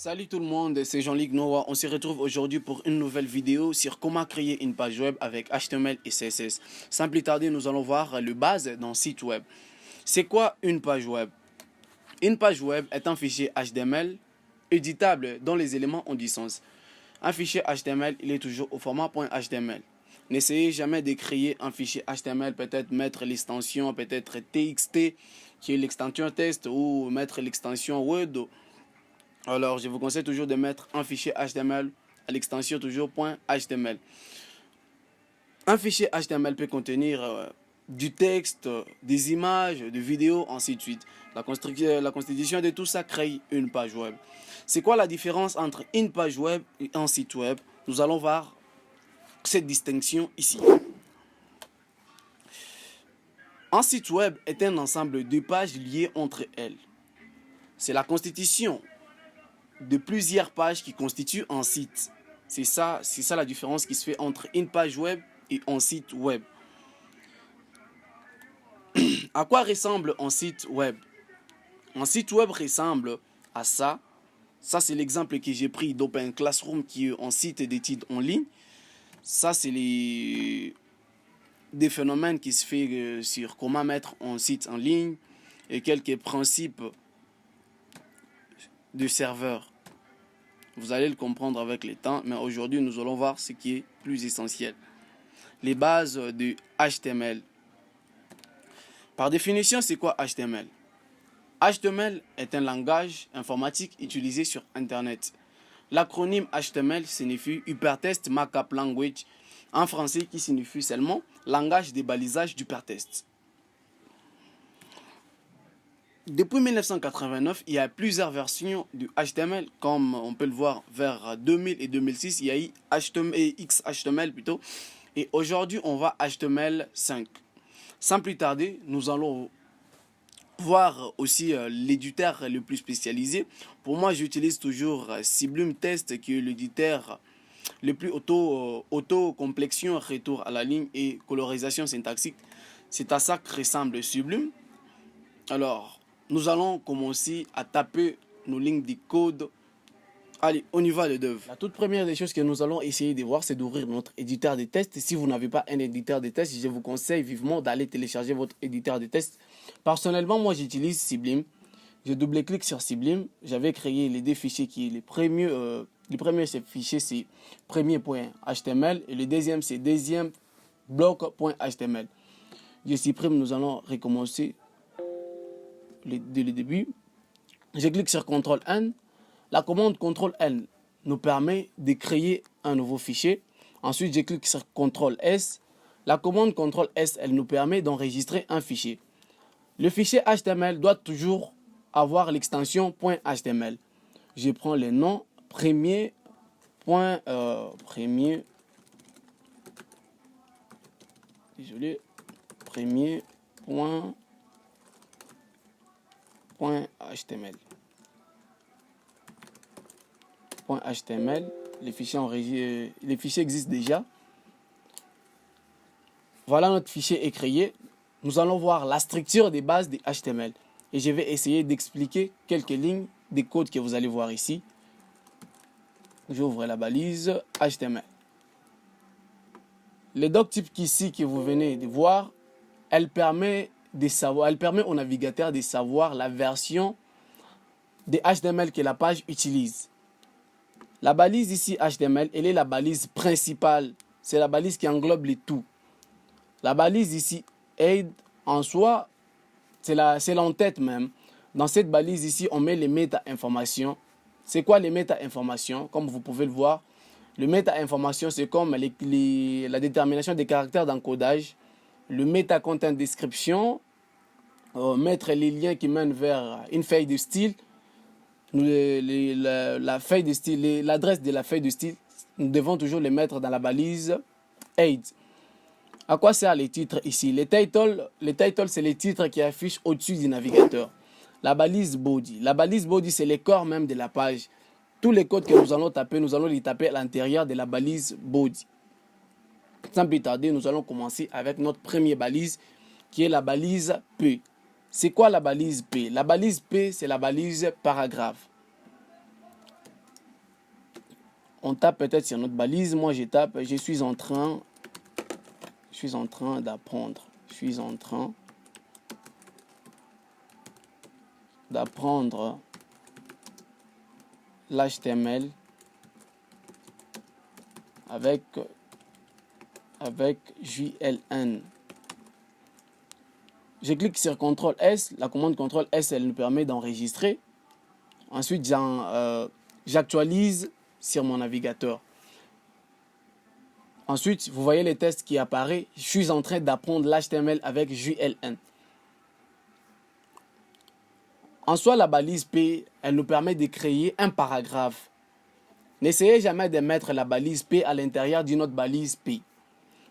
Salut tout le monde, c'est Jean-Luc Noah. On se retrouve aujourd'hui pour une nouvelle vidéo sur comment créer une page web avec HTML et CSS. Sans plus tarder, nous allons voir le base d'un site web. C'est quoi une page web? Une page web est un fichier HTML éditable dont les éléments ont du sens. Un fichier HTML, il est toujours au format .html. N'essayez jamais de créer un fichier HTML, peut-être mettre l'extension, peut-être TXT, qui est l'extension test, ou mettre l'extension Word. Alors, je vous conseille toujours de mettre un fichier HTML à l'extension toujours .html. Un fichier HTML peut contenir du texte, des images, des vidéos, ainsi de suite. La constitution de tout ça crée une page web. C'est quoi la différence entre une page web et un site web? Nous allons voir cette distinction ici. Un site web est un ensemble de pages liées entre elles. C'est la constitution de plusieurs pages qui constituent un site. C'est ça la différence qui se fait entre une page web et un site web. À quoi ressemble un site web? Un site web ressemble à ça. Ça, c'est l'exemple que j'ai pris d'Open Classroom, qui est un site d'études en ligne. Ça, c'est des phénomènes qui se font sur comment mettre un site en ligne et quelques principes de serveur. Vous allez le comprendre avec le temps, mais aujourd'hui, nous allons voir ce qui est plus essentiel. Les bases de HTML. Par définition, c'est quoi HTML? HTML est un langage informatique utilisé sur Internet. L'acronyme HTML signifie Hypertext Markup Language, en français qui signifie seulement langage de balisage d'hypertexte. Depuis 1989, il y a plusieurs versions du HTML, comme on peut le voir vers 2000 et 2006, il y a eu XHTML plutôt, et aujourd'hui on va HTML5. Sans plus tarder, nous allons voir aussi l'éditeur le plus spécialisé. Pour moi, j'utilise toujours Sublime Text, qui est l'éditeur le plus auto-complexion, retour à la ligne et colorisation syntaxique. C'est à ça que ressemble Sublime. Alors, nous allons commencer à taper nos lignes de code. Allez, on y va les deux. La toute première des choses que nous allons essayer de voir, c'est d'ouvrir notre éditeur de tests. Si vous n'avez pas un éditeur de tests, je vous conseille vivement d'aller télécharger votre éditeur de tests. Personnellement, moi j'utilise Sublime. Je double-clique sur Sublime. J'avais créé les deux fichiers qui est le premier fichier, c'est premier.html et le deuxième, c'est deuxième bloc.html. Je supprime, nous allons recommencer dès le début. Je clique sur CTRL-N. La commande CTRL-N nous permet de créer un nouveau fichier. Ensuite, je clique sur CTRL-S. La commande CTRL-S, elle nous permet d'enregistrer un fichier. Le fichier HTML doit toujours avoir l'extension .html. Je prends le nom premier. Premier.html. .html, les fichiers existent déjà. Voilà, notre fichier est créé. Nous allons voir la structure des bases de HTML. Et je vais essayer d'expliquer quelques lignes des codes que vous allez voir ici. J'ouvre la balise HTML. Le doctype ici que vous venez de voir, elle permet au navigateur de savoir la version de HTML que la page utilise. La balise ici HTML, elle est la balise principale. C'est la balise qui englobe les tout. La balise ici aide en soi, c'est l'entête même. Dans cette balise ici, on met les méta-informations. C'est quoi les méta-informations? Comme vous pouvez le voir, le méta-information, c'est comme la détermination des caractères d'encodage. Le méta-content description, mettre les liens qui mènent vers une feuille de style. La feuille de style, l'adresse de la feuille de style, nous devons toujours les mettre dans la balise aid. À quoi sert les titres ici? Les titles, c'est les titres qui affichent au-dessus du navigateur. La balise body. La balise body, c'est le corps même de la page. Tous les codes que nous allons taper, nous allons les taper à l'intérieur de la balise body. Sans plus tarder, nous allons commencer avec notre première balise, qui est la balise P. C'est quoi la balise P? La balise P, c'est la balise paragraphe. on tape peut-être sur notre balise. Moi, je tape, je suis en train d'apprendre. Je suis en train d'apprendre l'HTML avec JLN. Je clique sur CTRL S. La commande CTRL S, elle nous permet d'enregistrer. Ensuite, j'actualise sur mon navigateur. Ensuite, vous voyez les tests qui apparaissent. Je suis en train d'apprendre l'HTML avec JLN. En soi, la balise P, elle nous permet de créer un paragraphe. N'essayez jamais de mettre la balise P à l'intérieur d'une autre balise P.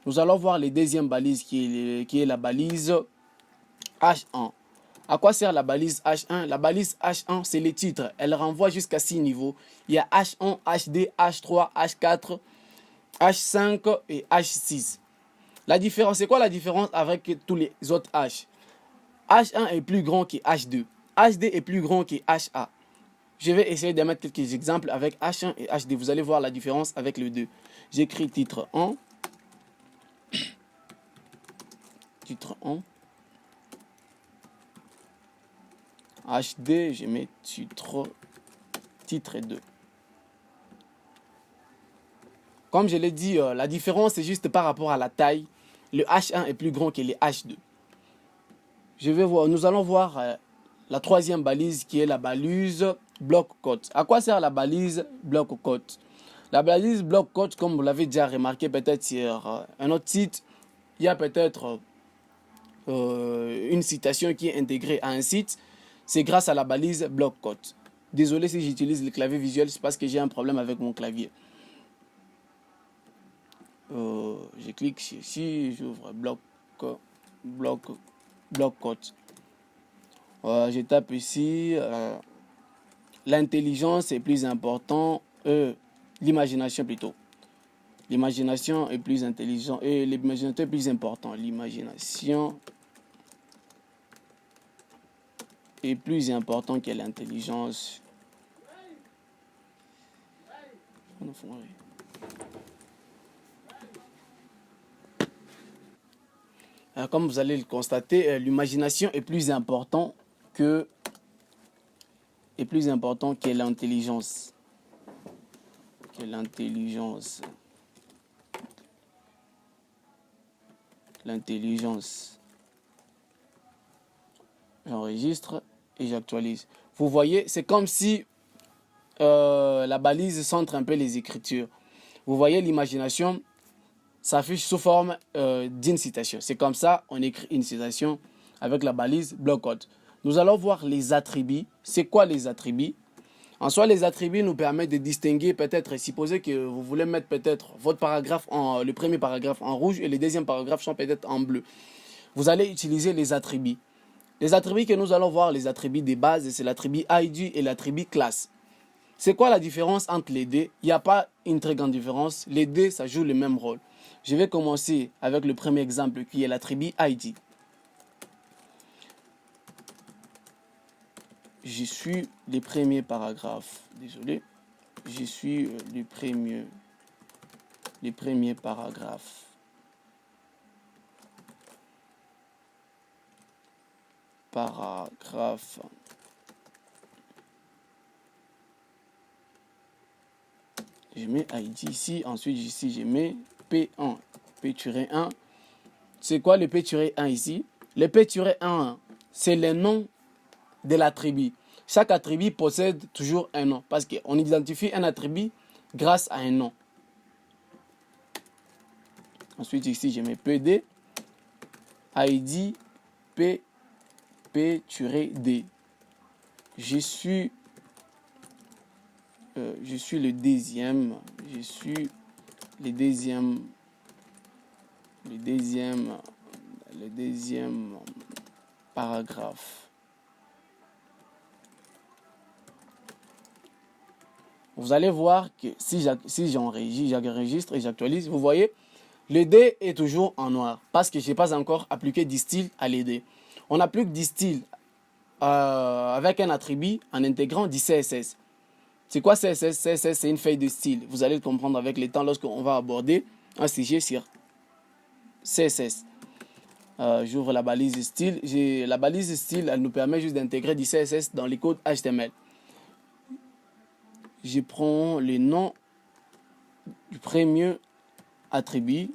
Nous allons voir la deuxième balise qui est la balise H1. À quoi sert la balise H1? La balise H1, c'est les titres. Elle renvoie jusqu'à 6 niveaux. Il y a H1, HD, H3, H4, H5 et H6. La différence, c'est quoi la différence avec tous les autres H? H1 est plus grand que H2. HD est plus grand que HA. Je vais essayer de mettre quelques exemples avec H1 et HD. Vous allez voir la différence avec les deux. J'écris titre 1. Titre 1. HD, je mets titre 2. Comme je l'ai dit, la différence est juste par rapport à la taille. Le H1 est plus grand que le H2. Nous allons voir la troisième balise qui est la balise bloc quote. À quoi sert la balise bloc quote? La balise bloc quote, comme vous l'avez déjà remarqué peut-être sur un autre site, il y a peut-être une citation qui est intégrée à un site. C'est grâce à la balise bloc quote. Désolé si j'utilise le clavier visuel, c'est parce que j'ai un problème avec mon clavier. Je clique ici, j'ouvre bloc quote. Je tape ici. L'intelligence est plus important. L'imagination plutôt. L'imagination est plus intelligente. Et l'imagination est plus important. L'imagination est plus important que l'intelligence. Comme vous allez le constater, l'imagination est plus important que l'intelligence. L'intelligence. J'enregistre et j'actualise. Vous voyez, c'est comme si la balise centre un peu les écritures. Vous voyez, l'imagination s'affiche sous forme d'une citation. C'est comme ça, on écrit une citation avec la balise bloc quote. Nous allons voir les attributs. C'est quoi les attributs? En soi, les attributs nous permettent de distinguer peut-être, supposez que vous voulez mettre peut-être votre paragraphe, le premier paragraphe en rouge et les deuxièmes paragraphes sont peut-être en bleu. Vous allez utiliser les attributs. Les attributs que nous allons voir, les attributs de base, c'est l'attribut ID et l'attribut classe. C'est quoi la différence entre les deux? Il n'y a pas une très grande différence. Les deux, ça joue le même rôle. Je vais commencer avec le premier exemple qui est l'attribut ID. Je suis les premiers paragraphes. Désolé. Je suis les premiers paragraphes. Je mets ID ici. Ensuite, ici, je mets P1. P-1. C'est quoi le P-1 ici? Le P-1, c'est le nom de l'attribut. Chaque attribut possède toujours un nom parce qu'on identifie un attribut grâce à un nom. Ensuite, ici, je mets PD, ID, P-D. Je suis le deuxième. Je suis le deuxième paragraphe. Vous allez voir que si j'enregistre et j'actualise, vous voyez, le D est toujours en noir parce que je n'ai pas encore appliqué distill à l'ED. On applique distill avec un attribut en intégrant du CSS. C'est quoi CSS? CSS, c'est une feuille de style. Vous allez le comprendre avec le temps lorsqu'on va aborder un sujet sur CSS. J'ouvre la balise style. La balise style, elle nous permet juste d'intégrer du CSS dans les codes HTML. Je prends le nom du premier attribut.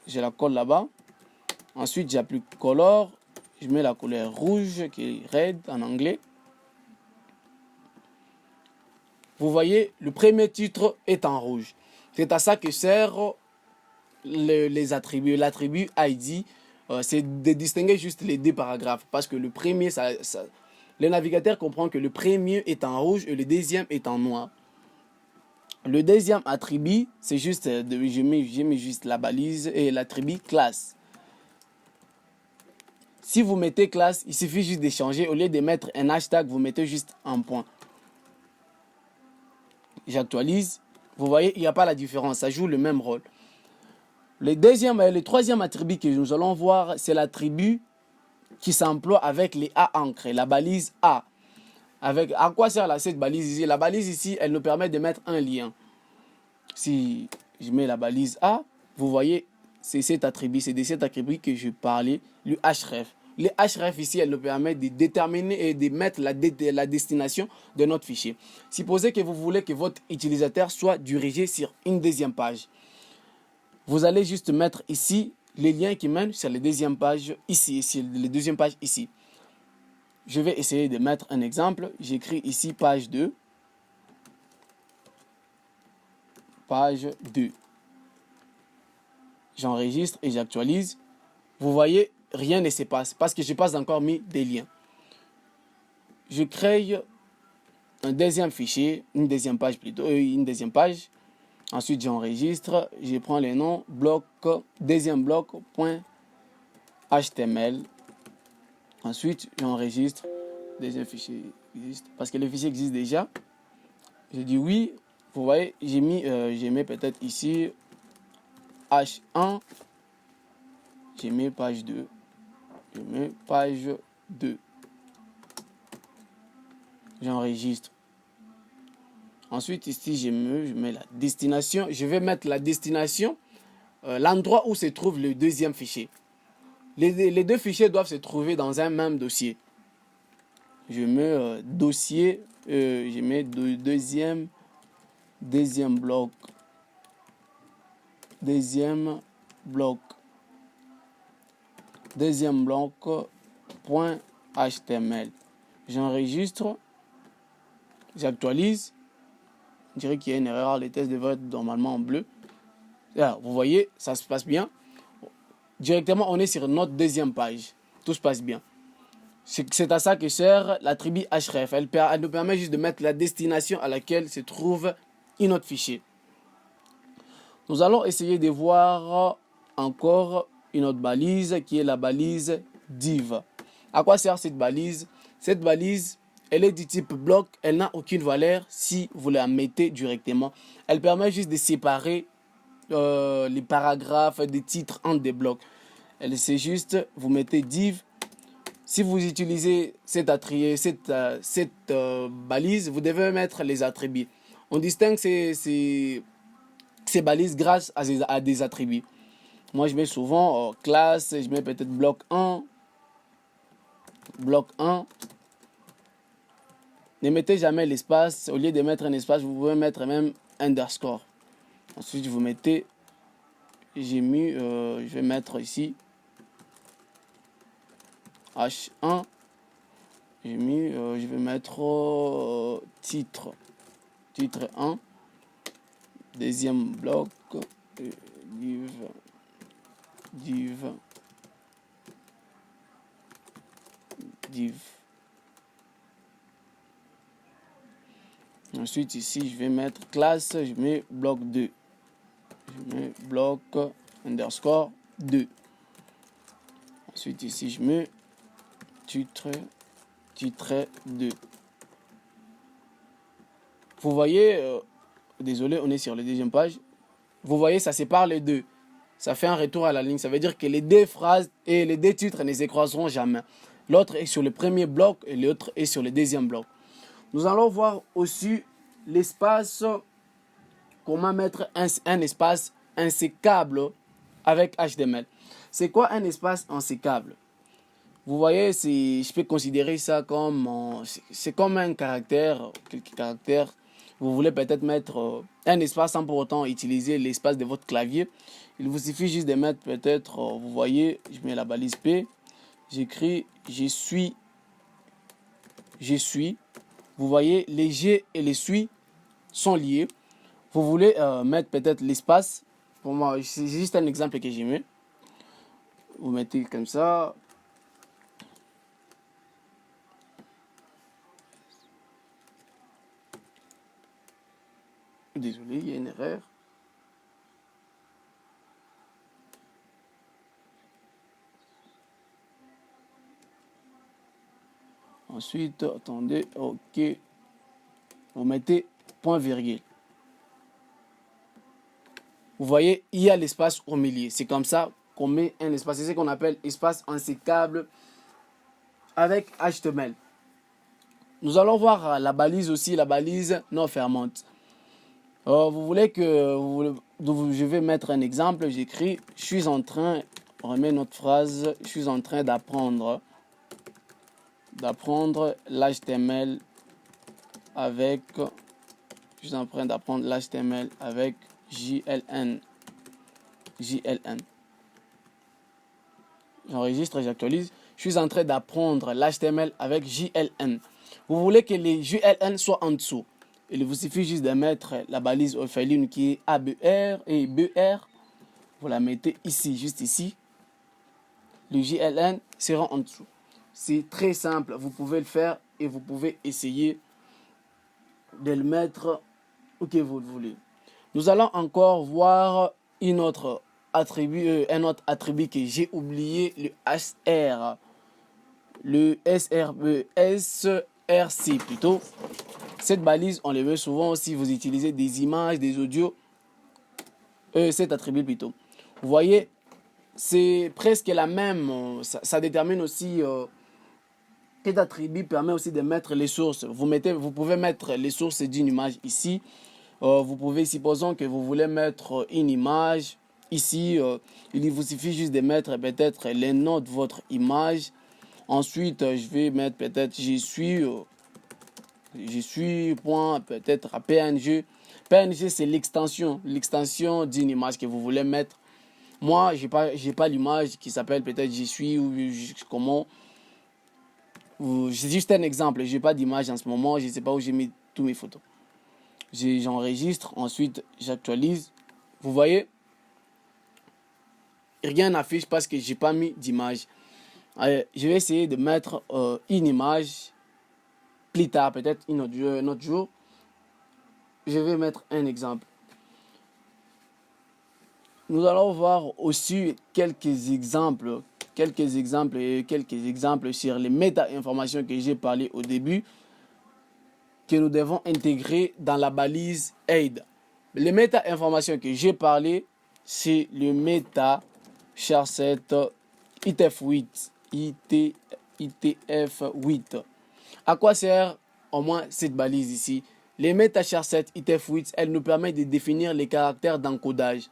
Je la colle là-bas. Ensuite, j'applique color. Je mets la couleur rouge qui est red en anglais. Vous voyez, le premier titre est en rouge. C'est à ça que servent les attributs. L'attribut ID, c'est de distinguer juste les deux paragraphes. Parce que le premier, le navigateur comprend que le premier est en rouge et le deuxième est en noir. Le deuxième attribut, c'est juste, je mets juste la balise et l'attribut classe. Si vous mettez classe, il suffit juste d'échanger. Au lieu de mettre un hashtag, vous mettez juste un point. J'actualise. Vous voyez, il n'y a pas la différence. Ça joue le même rôle. Le troisième attribut que nous allons voir, c'est l'attribut qui s'emploie avec les A ancrés, la balise A. À quoi sert cette balise ici? La balise ici, elle nous permet de mettre un lien. Si je mets la balise A, vous voyez, c'est cet attribut, c'est de cet attribut que je parlais, le href. Le href ici, elle nous permet de déterminer et de mettre la destination de notre fichier. Supposez que vous voulez que votre utilisateur soit dirigé sur une deuxième page. Vous allez juste mettre ici les liens qui mènent sur la deuxième page ici, la deuxième page ici. Je vais essayer de mettre un exemple. J'écris ici page 2. Page 2. J'enregistre et j'actualise. Vous voyez, rien ne se passe parce que je n'ai pas encore mis des liens. Je crée un deuxième fichier, une deuxième page plutôt, une deuxième page. Ensuite, j'enregistre, je prends les noms, deuxième bloc, .html. Ensuite, j'enregistre, deuxième fichier existe, parce que le fichier existe déjà. Je dis oui, vous voyez, j'ai mis peut-être ici H1, j'ai mis page 2, je mets page 2. J'enregistre. Ensuite, ici, je mets la destination. Je vais mettre la destination, l'endroit où se trouve le deuxième fichier. Les deux fichiers doivent se trouver dans un même dossier. Je mets dossier, je mets deuxième bloc. Deuxième bloc. Deuxième bloc, .html. J'enregistre. J'actualise. Je dirais qu'il y a une erreur, les tests devraient être normalement en bleu. Là, vous voyez, ça se passe bien. Directement, on est sur notre deuxième page. Tout se passe bien. C'est à ça que sert l'attribut href. Elle nous permet juste de mettre la destination à laquelle se trouve un autre fichier. Nous allons essayer de voir encore une autre balise qui est la balise div. À quoi sert cette balise? Cette balise, elle est du type bloc, elle n'a aucune valeur si vous la mettez directement. Elle permet juste de séparer les paragraphes des titres en des blocs. C'est juste, vous mettez div. Si vous utilisez cette balise, vous devez mettre les attributs. On distingue ces balises grâce à des attributs. Moi, je mets souvent classe, je mets peut-être bloc 1. Bloc 1. Ne mettez jamais l'espace. Au lieu de mettre un espace, vous pouvez mettre même underscore. Ensuite, vous mettez, je vais mettre ici H1. Je vais mettre titre 1. Deuxième bloc, div. Ensuite, ici, je vais mettre classe, je mets bloc 2. Je mets bloc underscore 2. Ensuite, ici, je mets titre 2. Vous voyez, désolé, on est sur la deuxième page. Vous voyez, ça sépare les deux. Ça fait un retour à la ligne. Ça veut dire que les deux phrases et les deux titres ne se croiseront jamais. L'autre est sur le premier bloc et l'autre est sur le deuxième bloc. Nous allons voir aussi l'espace, comment mettre un espace insécable avec HTML. C'est quoi un espace insécable? Vous voyez, je peux considérer ça comme, c'est comme un caractère, quelques caractères. Vous voulez peut-être mettre un espace sans pour autant utiliser l'espace de votre clavier. Il vous suffit juste de mettre peut-être, vous voyez, je mets la balise P, j'écris je suis. Vous voyez, les G et les suis sont liés. Vous voulez mettre peut-être l'espace. Pour moi, c'est juste un exemple que j'ai mis. Vous mettez comme ça. Désolé, il y a une erreur. Ensuite, attendez, ok. Vous mettez point virgule. Vous voyez, il y a l'espace au milieu. C'est comme ça qu'on met un espace. C'est ce qu'on appelle espace insécable avec HTML. Nous allons voir la balise aussi, la balise non fermante. Vous voulez que je vais mettre un exemple. J'écris je suis en train, on remet notre phrase, je suis en train d'apprendre l'HTML avec JLN. J'enregistre et j'actualise. Je suis en train d'apprendre l'HTML avec JLN. Vous voulez que les JLN soient en dessous. Il vous suffit juste de mettre la balise orpheline qui est ABR et BR. Vous la mettez ici, juste ici. Le JLN sera en dessous. C'est très simple. Vous pouvez le faire et vous pouvez essayer de le mettre où que vous le voulez. Nous allons encore voir un autre attribut que j'ai oublié, le SR. Le SRC plutôt. Cette balise, on le veut souvent si vous utilisez des images, des audios. Cet attribut plutôt. Vous voyez, c'est presque la même. Ça détermine aussi. Cet attribut permet aussi de mettre les sources. Vous pouvez mettre les sources d'une image ici. Vous pouvez, supposons que vous voulez mettre une image ici. Il vous suffit juste de mettre peut-être les noms de votre image. Ensuite, je vais mettre peut-être je suis point peut-être à PNG. PNG, c'est l'extension d'une image que vous voulez mettre. Moi, j'ai pas l'image qui s'appelle peut-être je suis ou comment. C'est juste un exemple. J'ai pas d'image en ce moment. Je sais pas où j'ai mis tous mes photos. J'enregistre. Ensuite, j'actualise. Vous voyez, rien n'affiche parce que j'ai pas mis d'image. Je vais essayer de mettre une image plus tard, peut-être un autre jour. Je vais mettre un exemple. Nous allons voir aussi quelques exemples sur les méta-informations que j'ai parlé au début, que nous devons intégrer dans la balise aid. Les méta-informations que j'ai parlé, c'est le méta charset ITF8. ITF8. À quoi sert au moins cette balise ici? Les méta charset ITF8, elles nous permettent de définir les caractères d'encodage.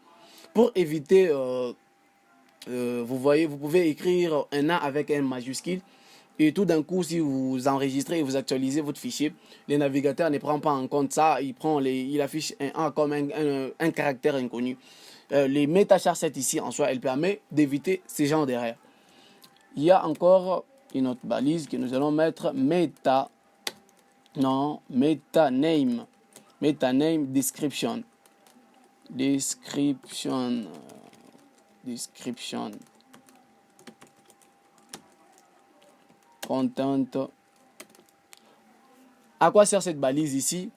Pour éviter, vous voyez, vous pouvez écrire un A avec un majuscule. Et tout d'un coup, si vous enregistrez et vous actualisez votre fichier, le navigateur ne prend pas en compte ça. Il affiche un A comme un caractère inconnu. Les métacharset ici, en soi, elle permet d'éviter ces genres d'erreurs. Il y a encore une autre balise que nous allons mettre metaname description. Content. À quoi sert cette balise ici?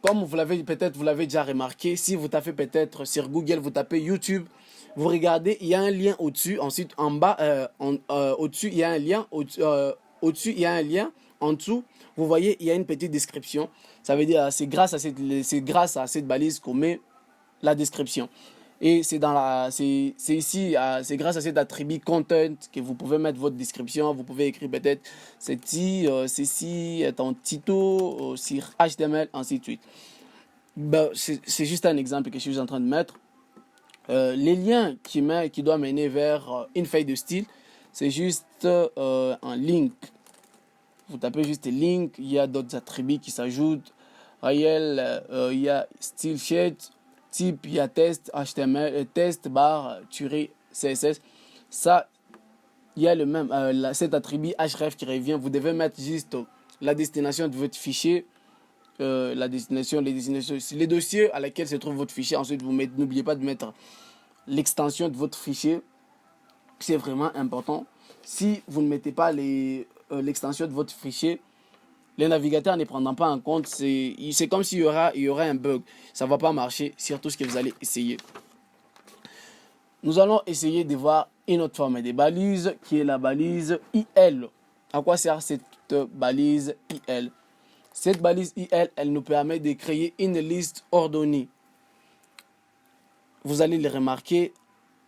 Comme vous l'avez déjà remarqué, si vous tapez peut-être sur Google, vous tapez YouTube, vous regardez, il y a un lien au-dessus, ensuite en bas, au-dessus, il y a un lien, au-dessus, il y a un lien, en dessous, vous voyez, il y a une petite description. Ça veut dire c'est grâce à cette balise qu'on met la description. Et c'est ici, c'est grâce à cet attribut content que vous pouvez mettre votre description. Vous pouvez écrire peut-être ceci est un tuto sur HTML, ainsi de suite. Ben, c'est juste un exemple que je suis en train de mettre. Les liens qui doivent mener vers une feuille de style, c'est juste un link. Vous tapez juste link, il y a d'autres attributs qui s'ajoutent. Réel, il y a style sheet, type, il y a test, HTML, test, barre, CSS. Ça, il y a le même, cet attribut href qui revient. Vous devez mettre juste la destination de votre fichier, les destinations, les dossiers à lesquels se trouve votre fichier. Ensuite, n'oubliez pas de mettre l'extension de votre fichier. C'est vraiment important. Si vous ne mettez pas l'extension de votre fichier, les navigateurs ne prendront pas en compte. C'est comme s'il y aurait un bug. Ça ne va pas marcher, surtout ce que vous allez essayer. Nous allons essayer de voir une autre forme des balises, qui est la balise IL. À quoi sert cette balise IL? Cette balise IL, elle nous permet de créer une liste ordonnée. Vous allez le remarquer,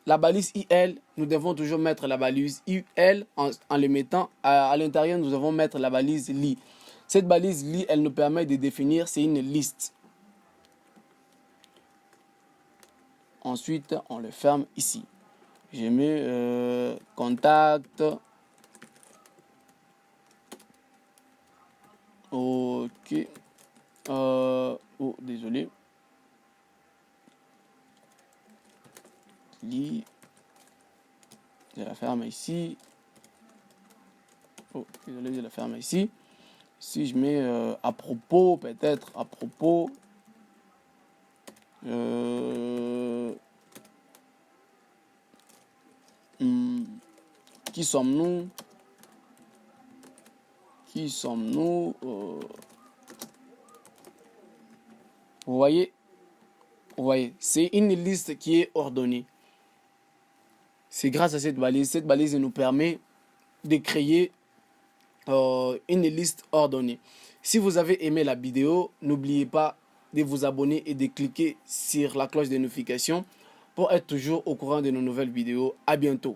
la balise IL, nous devons toujours mettre la balise IL en le mettant à l'intérieur, nous devons mettre la balise li. Cette balise li, elle nous permet de définir, c'est une liste. Ensuite, on le ferme ici. Je mets contact. Ok. Oh, désolé. Li. Je la ferme ici. Oh, désolé, je la ferme ici. Si je mets à propos, peut-être à propos. Qui sommes-nous? Qui sommes-nous? Vous voyez, c'est une liste qui est ordonnée. C'est grâce à cette balise. Cette balise nous permet de créer une liste ordonnée. Si vous avez aimé la vidéo, n'oubliez pas de vous abonner et de cliquer sur la cloche de notification pour être toujours au courant de nos nouvelles vidéos. À bientôt.